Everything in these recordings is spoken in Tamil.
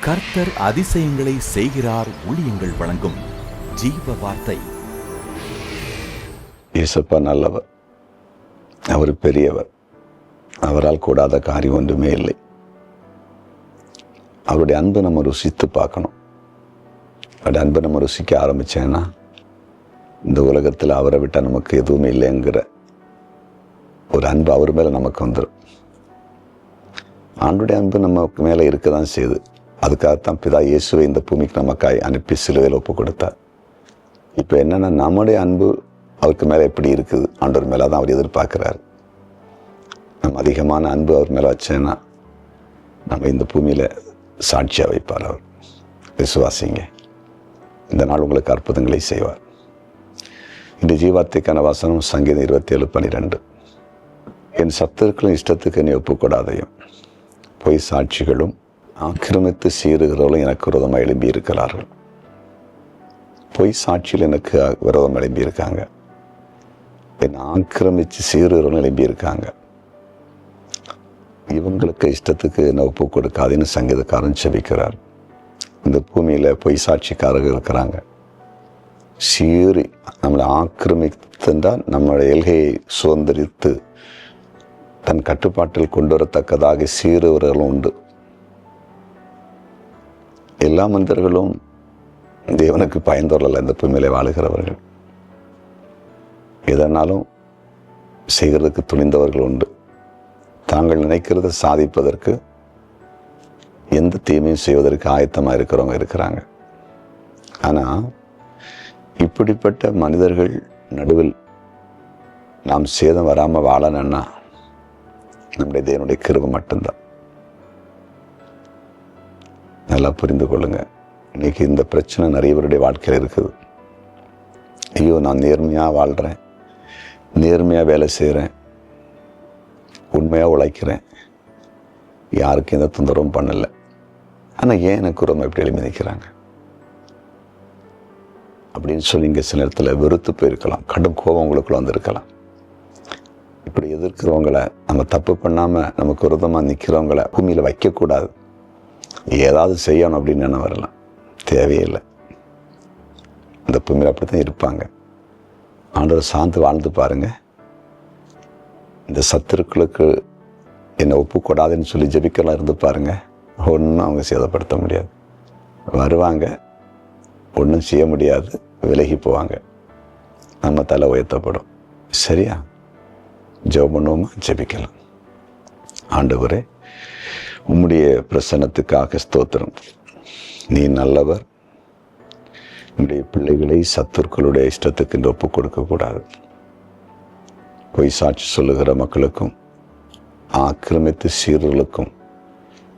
கர்த்தர் அதிசயங்களை செய்கிறார். ஊழியங்கள் வழங்கும் ஜீவ வார்த்தை. இயேசப்பா நல்லவர், அவர் பெரியவர், அவரால் கூடாத காரியம் ஒன்றுமே இல்லை. அவருடைய அன்பை நம்ம ருசித்து பார்க்கணும். அவருடைய அன்பை நம்ம ருசிக்க ஆரம்பித்தேன்னா இந்த உலகத்தில் அவரை விட்டால் நமக்கு எதுவுமே இல்லைங்கிற ஒரு அன்பு அவர் மேலே நமக்கு வந்துடும். ஆண்டுடைய அன்பு நமக்கு மேலே இருக்க தான் செய்யுது. அதுக்காகத்தான் பிதா இயேசுவை இந்த பூமிக்கு நமக்காய் அனுப்பி சிலுவையில் ஒப்பு கொடுத்தார். இப்போ என்னென்னா, நம்முடைய அன்பு அவருக்கு மேலே எப்படி இருக்குது, ஆண்டவர் மேலே தான் அவர் எதிர்பார்க்குறாரு. நம்ம அதிகமான அன்பு அவர் மேலே வச்சேன்னா நம்ம இந்த பூமியில் சாட்சியாக வைப்பார். அவர் விசுவாசிங்க, இந்த நாள் உங்களுக்கு அற்புதங்களை செய்வார். இந்த ஜீவார்த்தைக்கான வசனம் சங்கீதம் 27:12. என் சத்துருக்களும் இஷ்டத்துக்கு என்னை ஒப்புக்கூடாதையும் பொய் சாட்சிகளும் ஆக்கிரமித்து சீறுகிறவர்களும் எனக்கு விரோதமாக எழும்பி இருக்கிறார்கள். பொய் சாட்சியில் எனக்கு விரோதம் எழும்பி இருக்காங்க. என்னை ஆக்கிரமித்து சீறுகிறவர்களும் எழும்பி இருக்காங்க. இவங்களுக்கு இஷ்டத்துக்கு என்னை ஒப்பு கொடுக்காதுன்னு சங்கீதக்காரன் செபிக்கிறார். இந்த பூமியில் பொய் சாட்சிக்காரர்கள் இருக்கிறாங்க. சீறி நம்மளை ஆக்கிரமித்துன்றால் நம்மளுடைய எல்கையை சுதந்திரித்து தன் கட்டுப்பாட்டில் கொண்டு வரத்தக்கதாக சீறுவர்களும் உண்டு. எல்லா மனிதர்களும் தேவனுக்கு பயந்தவர்கள் இந்த பூமியிலே வாழுகிறவர்கள். எதனாலும் செய்கிறதுக்கு துணிந்தவர்கள் உண்டு. தாங்கள் நினைக்கிறத சாதிப்பதற்கு, எந்த தீமையும் செய்வதற்கு ஆயத்தமாக இருக்கிறவங்க இருக்கிறாங்க. ஆனால் இப்படிப்பட்ட மனிதர்கள் நடுவில் நாம் சேதம் வராமல் வாழணும்னா நம்முடைய தேவனுடைய கிருபை மட்டும்தான். நல்லா புரிந்து கொள்ளுங்க. இன்னைக்கு இந்த பிரச்சனை நிறைய பேருடைய வாழ்க்கையில் இருக்குது. ஐயோ, நான் நேர்மையாக வாழ்கிறேன், நேர்மையாக வேலை செய்கிறேன், உண்மையாக உழைக்கிறேன், யாருக்கும் எந்த தொந்தரவும் பண்ணலை, ஆனால் ஏன் எனக்கு ரொம்ப எப்படி எழுதி நிற்கிறாங்க அப்படின்னு சொல்லி இங்கே சில நேரத்தில் வெறுத்து போயிருக்கலாம். கடும் கோபம் உங்களுக்குள்ள வந்திருக்கலாம். இப்படி எதிர்க்கிறவங்களை, நம்ம தப்பு பண்ணாமல் நமக்கு விரோதமாக நிற்கிறவங்கள பூமியில் வைக்கக்கூடாது, ஏதாவது செய்யணும் அப்படின்னு என்ன வரலாம். தேவையில்லை. இந்த பூமியில் அப்படி தான் இருப்பாங்க. ஆண்டவர் சார்ந்து வாழ்ந்து பாருங்க. இந்த சத்துருக்களுக்கு என்னை ஒப்புக்கூடாதுன்னு சொல்லி ஜெபிக்கலாம் இருந்து பாருங்க. ஒன்றும் அவங்க சேதப்படுத்த முடியாது. வருவாங்க, ஒன்றும் செய்ய முடியாது, விலகி போவாங்க. நம்ம தலை உயர்த்தப்படும். சரியா? ஜெபம் பண்ணுவோமா? ஜெபிக்கலாம். ஆண்டவரே, உம்முடைய பிரசன்னத்துக்காக ஸ்தோத்திரம். நீ நல்லவர். உம்முடைய பிள்ளைகளை சத்துருக்களுடைய இஷ்டத்துக்கு என்று ஒப்புக் கொடுக்கக்கூடாது. பொய் சாட்சி சொல்லுகிற மக்களுக்கும் ஆக்கிரமித்து சீர்களுக்கும்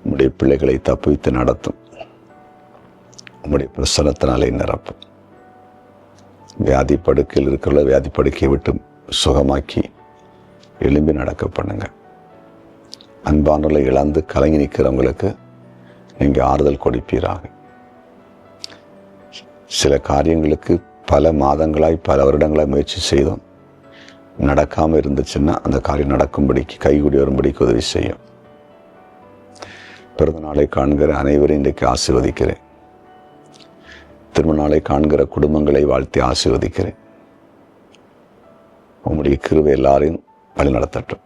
உம்முடைய பிள்ளைகளை தப்புவித்து நடத்தும். உம்முடைய பிரசன்னத்தினாலே நிரப்பும். வியாதி படுக்கையில் இருக்கிற வியாதி படுக்கையை விட்டு சுகமாக்கி எழும்பி நடக்க பண்ணுங்க. அன்பானவர்களை இழந்து கலங்கி நிற்கிறவங்களுக்கு நீங்கள் ஆறுதல் கொடுப்பீராக. சில காரியங்களுக்கு பல மாதங்களாய் பல வருடங்களாய் முயற்சி செய்தோம், நடக்காமல் இருந்துச்சுன்னா அந்த காரியம் நடக்கும்படிக்கு கைகூடி வரும்படிக்கு உதவி செய்யும். பிறந்த நாளை காண்கிற அனைவரையும் இன்றைக்கு ஆசீர்வதிக்கிறேன். திருமண நாளை காண்கிற குடும்பங்களை வாழ்த்தி ஆசீர்வதிக்கிறேன். உம்முடைய கிருபை எல்லாரையும் வழி நடத்தட்டும்.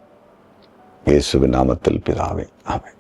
இயேசுவின் நாமத்தில் பிதாவே, ஆமென்.